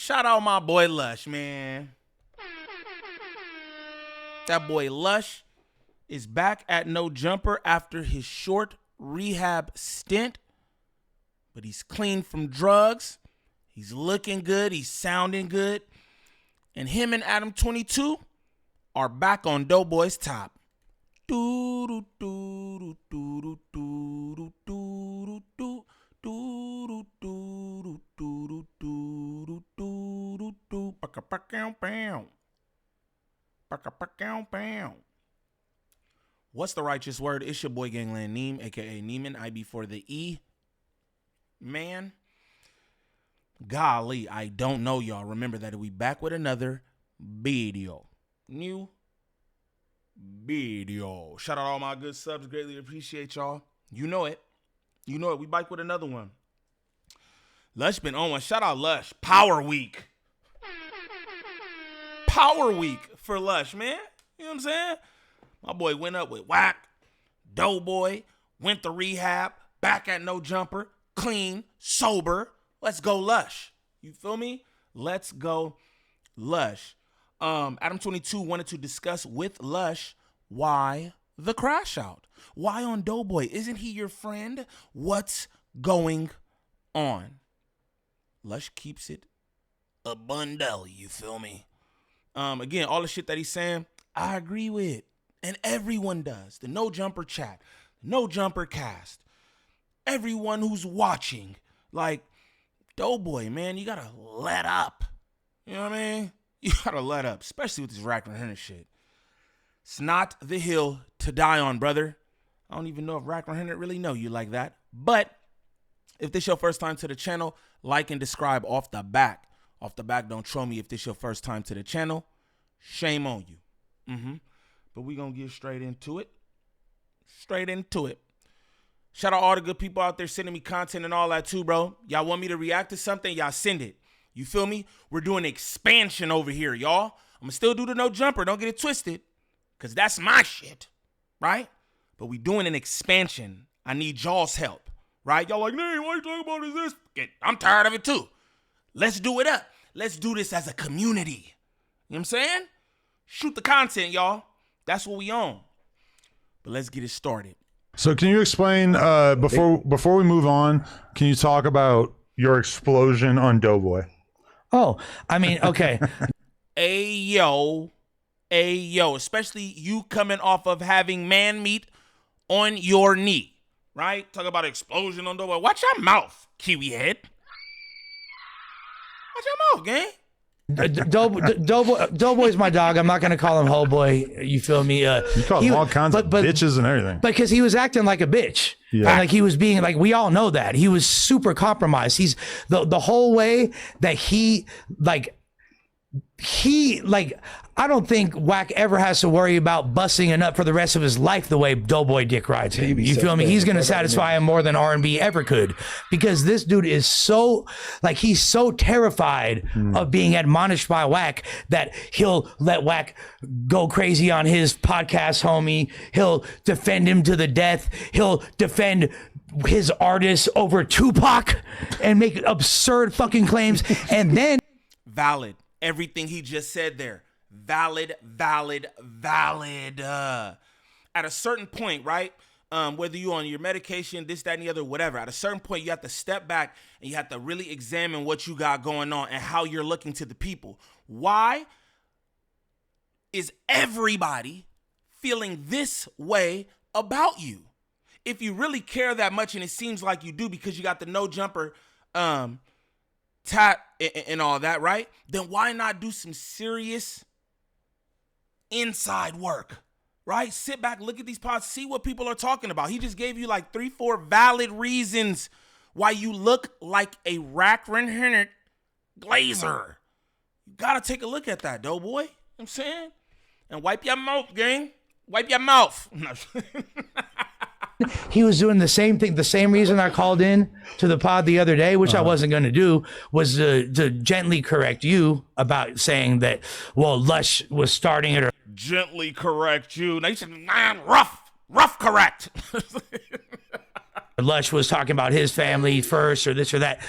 Shout out my boy Lush, man. That boy Lush is back at No Jumper after his short rehab stint. But he's clean from drugs. He's looking good. He's sounding good. And him and Adam22 are back on DoBoy's top. What's the righteous word? It's your boy Gangland Neem, aka Neiman, IB for the E. Man, golly, I don't know, y'all. Remember that we back with another video. New video. Shout out all my good subs. Greatly appreciate y'all. You know it. You know it. We back with another one. Lush been on one. Shout out Lush. Power Week. Power Week for Lush, man. You know what I'm saying? My boy went up with Whack, DoBoy, went to rehab, back at No Jumper, clean, sober. Let's go Lush. You feel me? Let's go Lush. Adam22 wanted to discuss with Lush why the crash out. Why on DoBoy? Isn't he your friend? What's going on? Lush keeps it a bundle, you feel me? Again, all the shit that he's saying, I agree with. And everyone does. The No Jumper chat, No Jumper cast, everyone who's watching. Like, DoBoy, man, you gotta let up. You know what I mean? You gotta let up, especially with this Rack 100 shit. It's not the hill to die on, brother. I don't even know if Rack 100 really know you like that. But if this your first time to the channel, like and describe off the back. Off the back, don't troll me if this your first time to the channel. Shame on you. But we gonna get straight into it. Straight into it. Shout out all the good people out there sending me content and all that too, bro. Y'all want me to react to something? Y'all send it. You feel me? We're doing expansion over here, y'all. I'm gonna still do the No Jumper. Don't get it twisted. Because that's my shit, right? But we doing an expansion. I need y'all's help, right? Y'all like, nah, why you talking about this? I'm tired of it too. Let's do it up. Let's do this as a community. You know what I'm saying? Shoot the content, y'all. That's what we own. But let's get it started. So can you explain, before we move on, can you talk about your explosion on DoBoy? Oh, I mean, okay. Ayo, especially you coming off of having man meat on your knee, right? Talk about explosion on DoBoy. Watch your mouth, kiwi head. Watch your mouth, gang. DoBoy's my dog. I'm not gonna call him ho boy. You feel me? You call him all kinds of bitches and everything. Because he was acting like a bitch. Yeah. And like he was being like, we all know that he was super compromised. He's the whole way that he I don't think Wack ever has to worry about busting a nut for the rest of his life the way DoBoy dick rides him. You feel me? He's going to satisfy him more than R&B ever could, because this dude is so, like, he's so terrified of being admonished by Wack that he'll let Wack go crazy on his podcast homie. He'll defend him to the death. He'll defend his artists over Tupac and make absurd fucking claims. And then valid. Everything he just said there. Valid. At a certain point, right? Whether you're on your medication, this, that, and the other, whatever. At a certain point, you have to step back and you have to really examine what you got going on and how you're looking to the people. Why is everybody feeling this way about you? If you really care that much, and it seems like you do because you got the No Jumper tat and all that, right? Then why not do some serious inside work, right? Sit back, look at these pods, see what people are talking about. He just gave you like 3-4 valid reasons why you look like a Rack 100 glazer. You gotta take a look at that, DoBoy. You know what I'm saying? And wipe your mouth, gang. Wipe your mouth. he was doing the same thing. The same reason I called in to the pod the other day, which I wasn't going to do, was to gently correct you about saying that, well, Lush was starting it. Gently correct you. Now you said, man, rough correct. Lush was talking about his family first or this or that.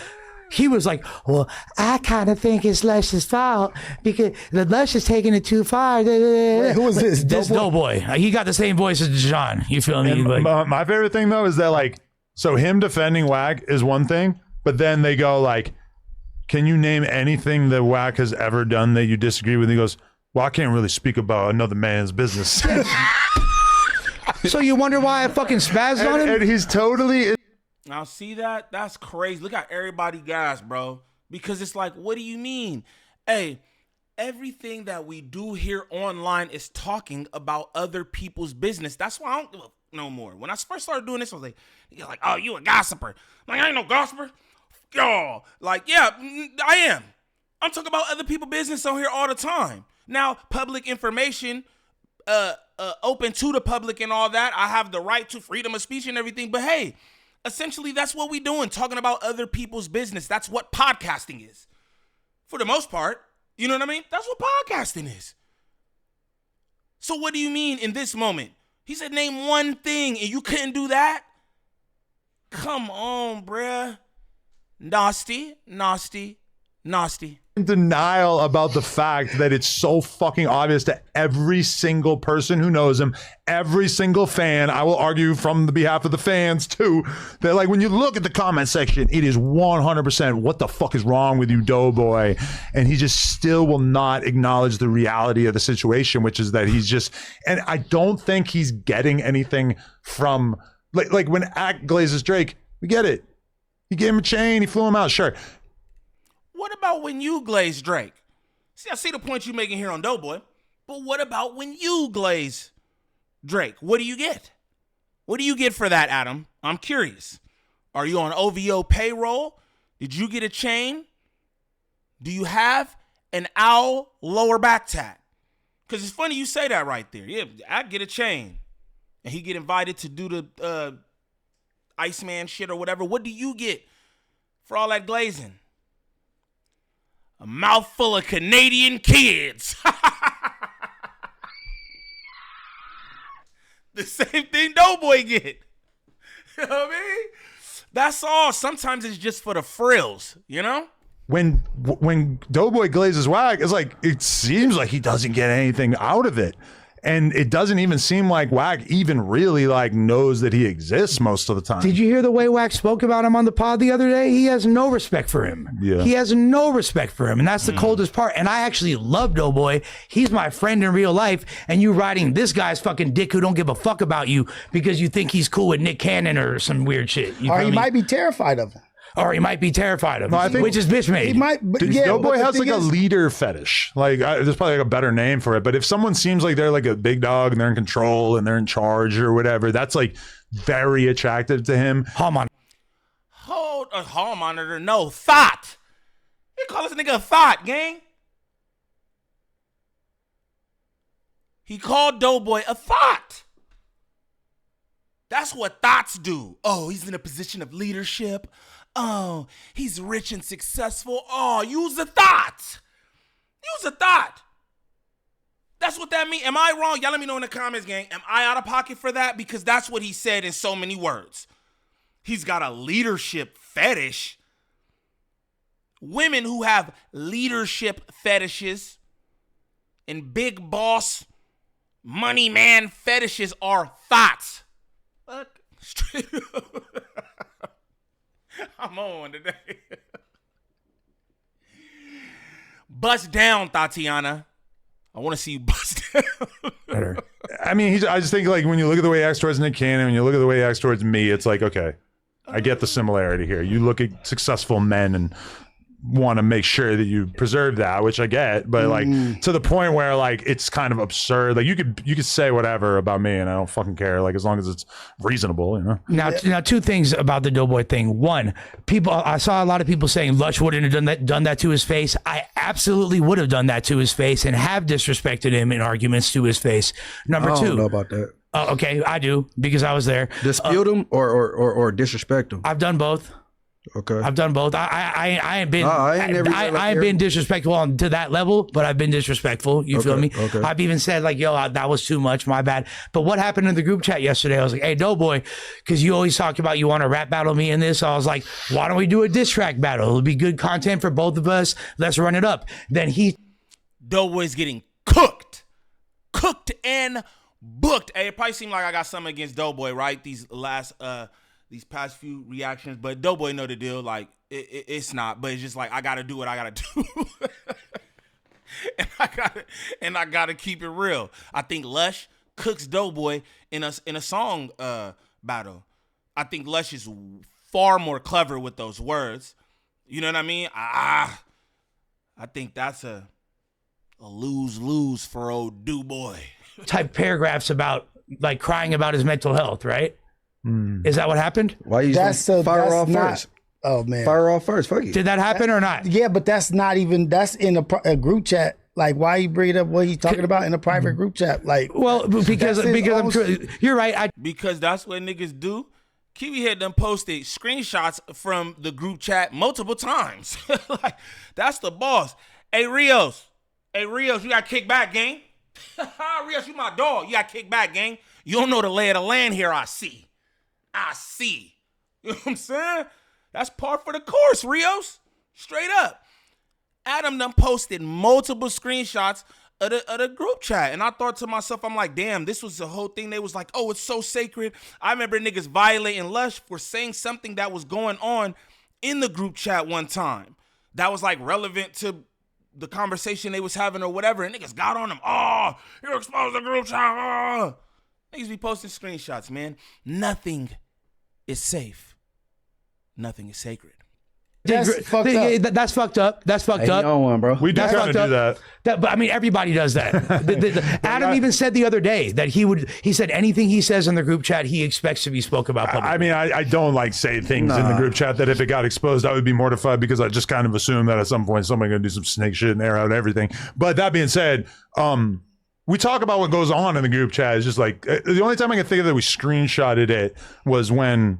He was like, well, I kind of think it's Lush's fault because the Lush is taking it too far. Wait, who is this? This DoBoy. He got the same voice as John. You feel me? Like, my favorite thing though is that like, so him defending Wack is one thing, but then they go like, can you name anything that Wack has ever done that you disagree with? He goes, well, I can't really speak about another man's business. so you wonder why I fucking spazzed on him? And he's totally... Now see that? That's crazy. Look how everybody gas, bro. Because it's like, what do you mean? Hey, everything that we do here online is talking about other people's business. That's why I don't give a no more. When I first started doing this, I was like, you're like, oh, you a gossiper. I'm like, I ain't no gossiper. Y'all. Like, yeah, I am. I'm talking about other people's business on here all the time. Now, public information, open to the public and all that. I have the right to freedom of speech and everything. But hey, essentially, that's what we doing, talking about other people's business. That's what podcasting is. For the most part, you know what I mean? That's what podcasting is. So what do you mean in this moment? He said, name one thing, and you couldn't do that? Come on, bruh. Nasty. Denial about the fact that it's so fucking obvious to every single person who knows him, every single fan. I will argue from the behalf of the fans too, that like when you look at the comment section, it is 100% what the fuck is wrong with you, DoBoy? And he just still will not acknowledge the reality of the situation, which is that he's just, and I don't think he's getting anything from like when Act glazes Drake, we get it. He gave him a chain, he flew him out, sure. What about when you glaze Drake? See, I see the point you're making here on DoBoy, but what about when you glaze Drake? What do you get? What do you get for that, Adam? I'm curious. Are you on OVO payroll? Did you get a chain? Do you have an owl lower back tat? Because it's funny you say that right there. Yeah, I get a chain. And he get invited to do the Iceman shit or whatever. What do you get for all that glazing? A mouthful of Canadian kids. The same thing DoBoy get. You know what I mean? That's all. Sometimes it's just for the frills, you know? When DoBoy glazes Wack, it's like, it seems like he doesn't get anything out of it. And it doesn't even seem like Wack even really like knows that he exists most of the time. Did you hear the way Wack spoke about him on the pod the other day? He has no respect for him. Yeah. He has no respect for him. And that's the coldest part. And I actually love DoBoy. He's my friend in real life. And you riding this guy's fucking dick who don't give a fuck about you because you think he's cool with Nick Cannon or some weird shit. Or he might be terrified of him. Or he might be terrified of him, which is bitch made. He might, but yeah, DoBoy has like a leader fetish. Like there's probably like a better name for it. But if someone seems like they're like a big dog and they're in control and they're in charge or whatever, that's like very attractive to him. Hall monitor. Hold a hall monitor. No, thought. You call this nigga a thought, gang? He called DoBoy a thought. That's what thoughts do. Oh, he's in a position of leadership. Oh, he's rich and successful. Oh, use a thought. Use a thought. That's what that means. Am I wrong? Y'all let me know in the comments, gang. Am I out of pocket for that? Because that's what he said in so many words. He's got a leadership fetish. Women who have leadership fetishes and big boss money man fetishes are thoughts. Fuck. Straight up. I'm on today. Bust down, Tatiana. I want to see you bust down. I mean, I just think like when you look at the way he acts towards Nick Cannon, when you look at the way he acts towards me, it's like, okay, I get the similarity here. You look at successful men and want to make sure that you preserve that, which I get, but like to the point where like it's kind of absurd. Like you could say whatever about me and I don't fucking care, like as long as it's reasonable, you know. Now two things about the DoBoy thing. One, I saw a lot of people saying Lush wouldn't have done that to his face. I absolutely would have done that to his face and have disrespected him in arguments to his face. Number two, I don't know about that. Okay, I do because I was there. Dispute him or disrespect him. I've done both. Okay. I've done both. I ain't been. I ain't never done like I ain't been disrespectful to that level, but I've been disrespectful. You feel me? Okay. I've even said like, "Yo, that was too much. My bad." But what happened in the group chat yesterday? I was like, "Hey, DoBoy, because you always talk about you want to rap battle me in this." So I was like, "Why don't we do a diss track battle? It'll be good content for both of us. Let's run it up." Then DoBoy's getting cooked and booked. Hey, it probably seemed like I got something against DoBoy, right? These past few reactions, but DoBoy know the deal. Like it's not, but it's just like I gotta do what I gotta do, and I gotta keep it real. I think Lush cooks DoBoy in a song battle. I think Lush is far more clever with those words. You know what I mean? I think that's a lose-lose for old DoBoy. type paragraphs about like crying about his mental health, right? Is that what happened? Why you fire off first? Oh man, fire off first. Fuck you. Did that happen or not? Yeah, but that's not even. That's in a group chat. Like, why you bring up what he's talking about in a private group chat? Like, well, because I'm true. You're right. Because that's what niggas do. Kiwi had them posted screenshots from the group chat multiple times. Like, that's the boss. Hey Rios, you got kicked back, gang. Rios, you my dog. You got kicked back, gang. You don't know the lay of the land here. I see. You know what I'm saying? That's par for the course, Rios. Straight up. Adam done posted multiple screenshots of the group chat. And I thought to myself, I'm like, damn, this was the whole thing. They was like, oh, it's so sacred. I remember niggas violating Lush for saying something that was going on in the group chat one time that was like relevant to the conversation they was having or whatever. And niggas got on them. Oh, you exposed the group chat. Oh. Niggas be posting screenshots, man. Nothing is safe. Nothing is sacred. That's fucked up. That's fucked up. That's fucked up. No one, bro. We do kind of do that. But I mean, everybody does that. Adam even said the other day that he said anything he says in the group chat, he expects to be spoke about publicly. I mean, I don't like say things in the group chat that if it got exposed, I would be mortified because I just kind of assume that at some point somebody's going to do some snake shit and air out everything. But that being said, we talk about what goes on in the group chat. It's just like, the only time I can think of that we screenshotted it was when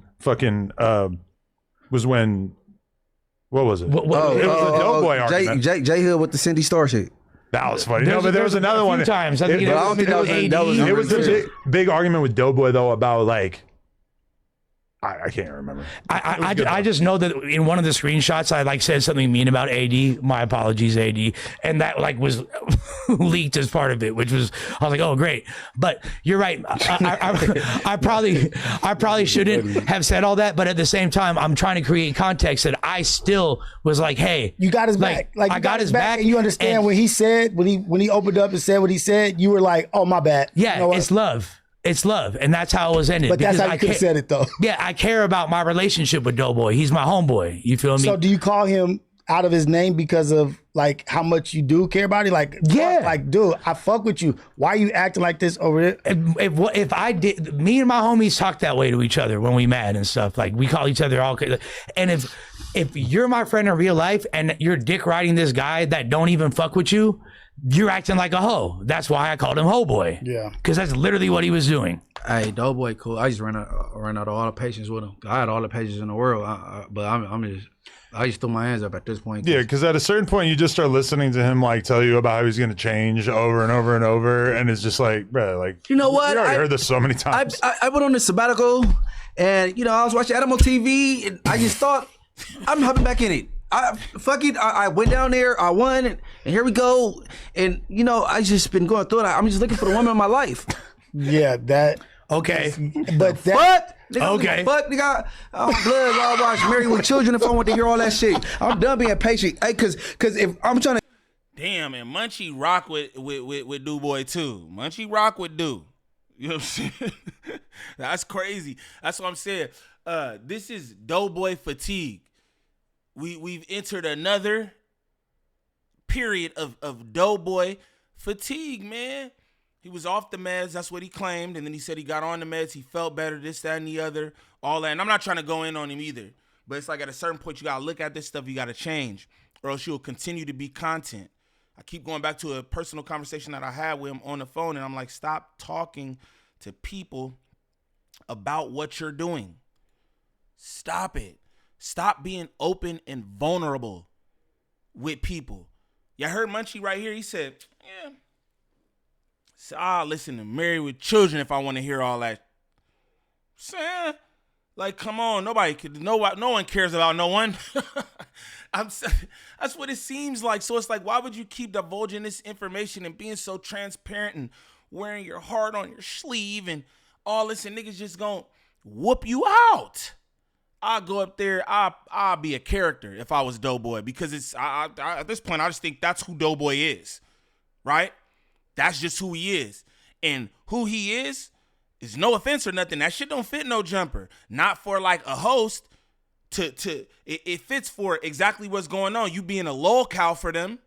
what was it? It was the DoBoy argument. J Hood with the Cindy Star shit. That was funny. No, but there was another one. Times. I think it was the big argument with DoBoy though about like, I can't remember. I just know that in one of the screenshots I like said something mean about AD. My apologies, AD, and that like was leaked as part of it, which was I was like, oh great. But you're right. I probably shouldn't have said all that, but at the same time, I'm trying to create context that I still was like, hey, you got his back. Like I got his back, and you understand when he said when he opened up and said what he said, you were like, oh my bad. Yeah, you know it's love. It's love, and that's how it was ended. But that's how you could have said it, though. Yeah, I care about my relationship with DoBoy. He's my homeboy. You feel me? So do you call him out of his name because of, like, how much you do care about him? Like, yeah. Like, dude, I fuck with you. Why are you acting like this over there? If I did, me and my homies talk that way to each other when we mad and stuff. Like, we call each other all, and if you're my friend in real life and you're dick riding this guy that don't even fuck with you, you're acting like a hoe. That's why I called him Ho Boy. Yeah. Because that's literally what he was doing. Hey, DoBoy, cool. I just ran out of all the patience with him. I had all the patience in the world, but I just threw my hands up at this point. Yeah, because at a certain point, you just start listening to him like tell you about how he's going to change over and over and over, and it's just like, bro, like, you know what? You already heard this so many times. I went on this sabbatical, and I was watching Adam22, and I just thought I'm hopping back in it. I went down there, I won, and here we go. And I just been going through it. I'm just looking for the woman of my life. Yeah, that. Okay. But that. Okay. Fuck, nigga. I'm blood, I'll watch Married with Children if I want to hear all that shit. I'm done being patient. Hey, cause if I'm trying to. Damn, and Munchie rock with DoBoy too. Munchie rock with Do. You know what I'm saying? That's crazy. That's what I'm saying. This is DoBoy fatigue. We've entered another period of DoBoy fatigue, man. He was off the meds, that's what he claimed, and then he said he got on the meds, he felt better, this, that, and the other, all that. And I'm not trying to go in on him either, but it's like at a certain point you gotta look at this stuff, you gotta change, or else you'll continue to be content. I keep going back to a personal conversation that I had with him on the phone, and I'm like, stop talking to people about what you're doing. Stop it. Stop being open and vulnerable with people. Y'all heard Munchie right here. He said, yeah. So I'll listen to Married with Children if I want to hear all that. Saying, like, come on, no one cares about no one. That's what it seems like. So it's like, why would you keep divulging this information and being so transparent and wearing your heart on your sleeve and all this, and niggas just gonna whoop you out? I'll go up there. I'll be a character if I was DoBoy, because it's at this point I just think that's who DoBoy is, right? That's just who he is, and who he is no offense or nothing. That shit don't fit no jumper. Not for like a host it fits for exactly what's going on. You being a lol cow for them,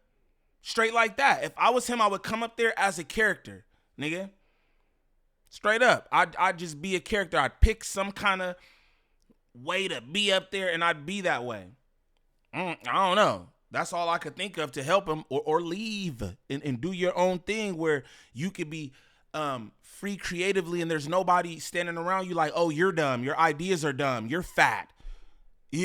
straight like that. If I was him, I would come up there as a character, nigga. Straight up, I'd just be a character. I'd pick some kind of way to be up there, and I'd be that way. I don't know. That's all I could think of to help him, or leave and do your own thing where you could be free creatively and there's nobody standing around you like, oh, you're dumb. Your ideas are dumb. You're fat.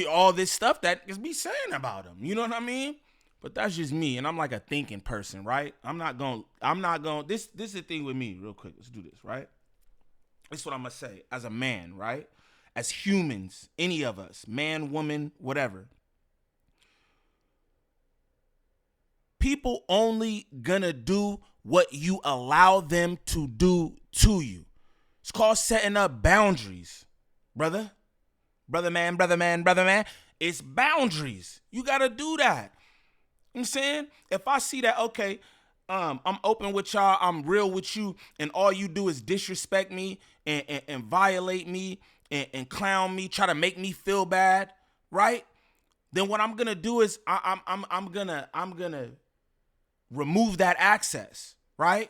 All this stuff that is be saying about him. You know what I mean? But that's just me, and I'm like a thinking person, right? This is the thing with me, real quick. Let's do this, right? This is what I'm going to say as a man, right? As humans, any of us, man, woman, whatever. People only gonna do what you allow them to do to you. It's called setting up boundaries, brother. Brother man. It's boundaries. You gotta do that. You know what I'm saying? If I see that, okay, I'm open with y'all, I'm real with you, and all you do is disrespect me and violate me and clown me, try to make me feel bad, right? Then what I'm gonna do is I'm gonna remove that access, right?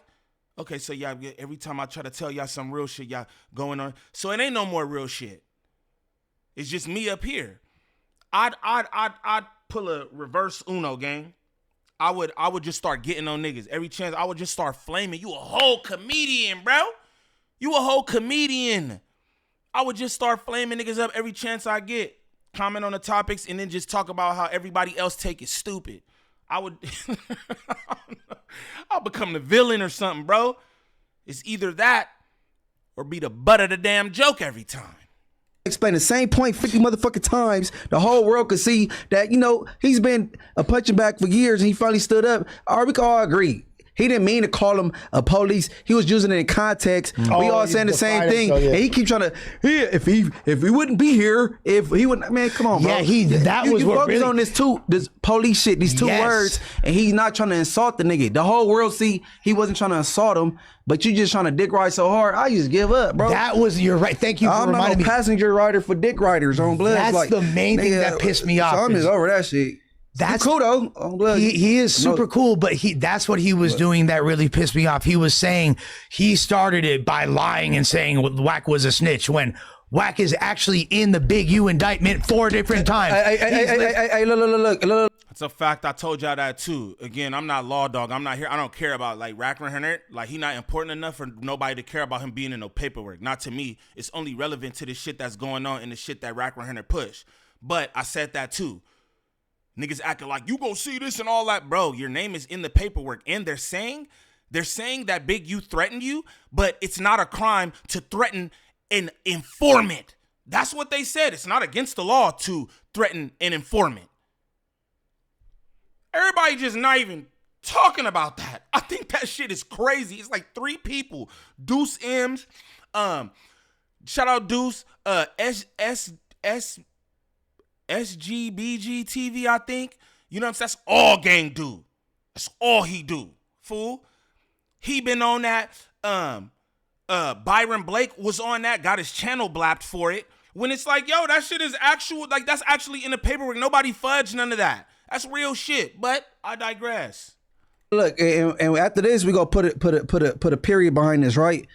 Okay, so y'all, every time I try to tell y'all some real shit, y'all going on. So it ain't no more real shit. It's just me up here. I'd pull a reverse Uno, gang. I would just start getting on niggas. Every chance I would just start flaming. You a whole comedian, bro. You a whole comedian. I would just start flaming niggas up every chance I get. Comment on the topics and then just talk about how everybody else take it stupid. I would I'll become the villain or something, bro. It's either that or be the butt of the damn joke every time. Explain the same point 50 motherfucking times. The whole world could see that, you know, he's been a punching bag for years and he finally stood up. We can all agree. He didn't mean to call him a police. He was using it in context. We all saying the same thing. And he keep trying to, if he wouldn't be here, if he wouldn't, man, come on, bro. Yeah, that was you what focus really... on this police shit, these two words, and he's not trying to insult the nigga. The whole world see he wasn't trying to assault him, but you just trying to dick ride so hard. I just give up, bro. You're right. Thank you for reminding me. I'm not a passenger rider for dick riders on blood. That's like, the main thing that pissed me off. So I'm just over that shit. That's cool though. On blood. He is super cool, but that's what he was doing that really pissed me off. He was saying he started it by lying and saying Wack was a snitch when Wack is actually in the Big U indictment 4 different times. Hey, look. It's a fact. I told y'all that too. Again, I'm not law dog. I'm not here. I don't care about like Rackman Hunter. Like he not important enough for nobody to care about him being in no paperwork. Not to me. It's only relevant to the shit that's going on and the shit that Rackman Hunter push. But I said that too. Niggas acting like you gonna see this and all that, bro. Your name is in the paperwork, and they're saying that Big U threatened you, but it's not a crime to threaten an informant. That's what they said. It's not against the law to threaten an informant. Everybody just not even talking about that. I think that shit is crazy. It's like 3 people. Deuce M's, shout out Deuce, SGBG TV, I think. You know what I'm saying? That's all gang do. That's all he do. Fool. He been on that. Byron Blake was on that. Got his channel blapped for it. When it's like, yo, that shit is actual. Like, that's actually in the paperwork. Nobody fudged none of that. That's real shit. But I digress. Look, and after this, we gonna put a period behind this, right?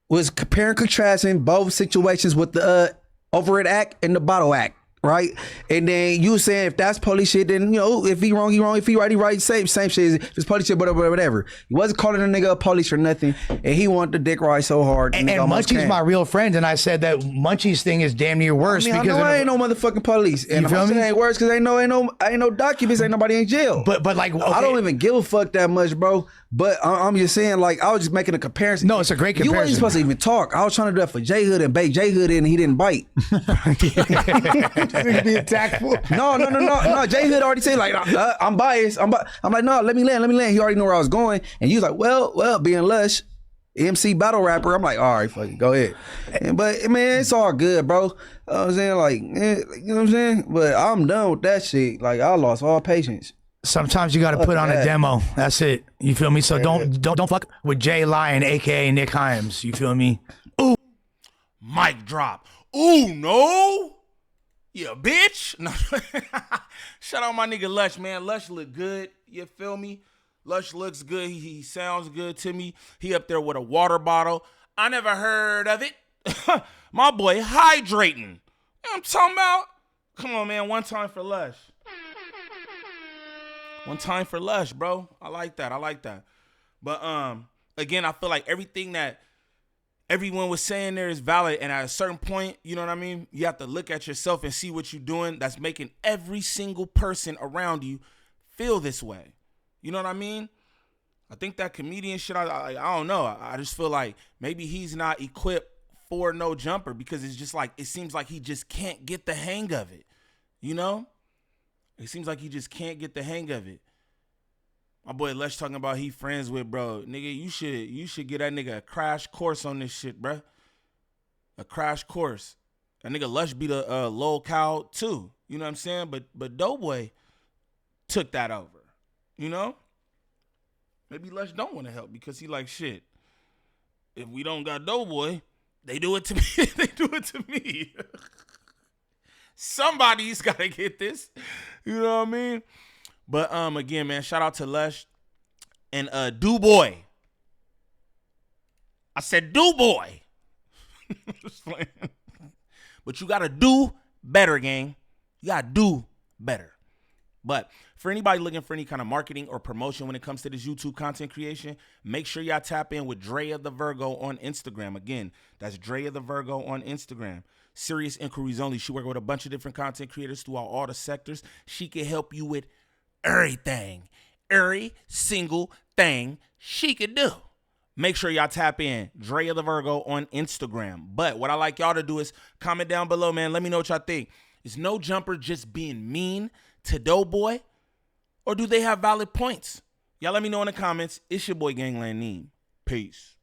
Was comparing, contrasting both situations with the Over It Act and the Bottle Act. right? And then you saying if that's police shit, then you know if he wrong, he wrong. If he right, he right. Same shit. If it's police shit, whatever. He wasn't calling a nigga a police or nothing, and he wanted the dick ride so hard. And Munchie's my real friend, and I said that Munchie's thing is damn near worse I because ain't no motherfucking police, and you feel me? It ain't worse because ain't no documents, ain't nobody in jail. But like, okay. I don't even give a fuck that much, bro. But I'm just saying, like, I was just making a comparison. No, it's a great comparison. You wasn't supposed to even talk. I was trying to do that for J Hood and bait J Hood in, and he didn't bite. Be tactful. No. J Hood already said like I'm biased. I'm like, no, let me land. He already knew where I was going, and he was like, well, being Lush, MC battle rapper. I'm like, all right, fuck it, go ahead. But man, it's all good, bro. I'm saying, like, you know what I'm saying. But I'm done with that shit. Like, I lost all patience. Sometimes you got to put on a demo. That's it. You feel me? So don't fuck with Jay Lion, aka Nick Himes. You feel me? Ooh, mic drop. Ooh, no, yeah, bitch. No. Shout out my nigga Lush, man. Lush look good. You feel me? Lush looks good. He sounds good to me. He up there with a water bottle. I never heard of it. My boy hydrating. You know what I'm talking about? Come on, man. One time for Lush. One time for Lush, bro. I like that. But again, I feel like everything that everyone was saying there is valid, and at a certain point, you know what I mean? You have to look at yourself and see what you're doing that's making every single person around you feel this way. You know what I mean? I think that comedian shit, I don't know. I just feel like maybe he's not equipped for no jumper because it's just like, it seems like he just can't get the hang of it, you know? It seems like he just can't get the hang of it. My boy Lush talking about he friends with, bro. Nigga, you should get that nigga a crash course on this shit, bro. A crash course. That nigga Lush beat a Lil Cow too. You know what I'm saying? But DoBoy took that over. You know? Maybe Lush don't want to help because he like, shit, if we don't got DoBoy, they do it to me. They do it to me. Somebody's got to get this. You know what I mean? But again, man, shout out to Lush and DoBoy. I said DoBoy. Just playing. But you got to do better, gang. You got to do better. But for anybody looking for any kind of marketing or promotion when it comes to this YouTube content creation, make sure y'all tap in with Drea the Virgo on Instagram. Again, that's Drea the Virgo on Instagram. Serious inquiries only. She works with a bunch of different content creators throughout all the sectors. She can help you with everything. Every single thing she could do. Make sure y'all tap in. Drea the Virgo on Instagram. But what I like y'all to do is comment down below, man. Let me know what y'all think. Is No Jumper just being mean to DoBoy? Or do they have valid points? Y'all let me know in the comments. It's your boy Gangland Neem. Peace.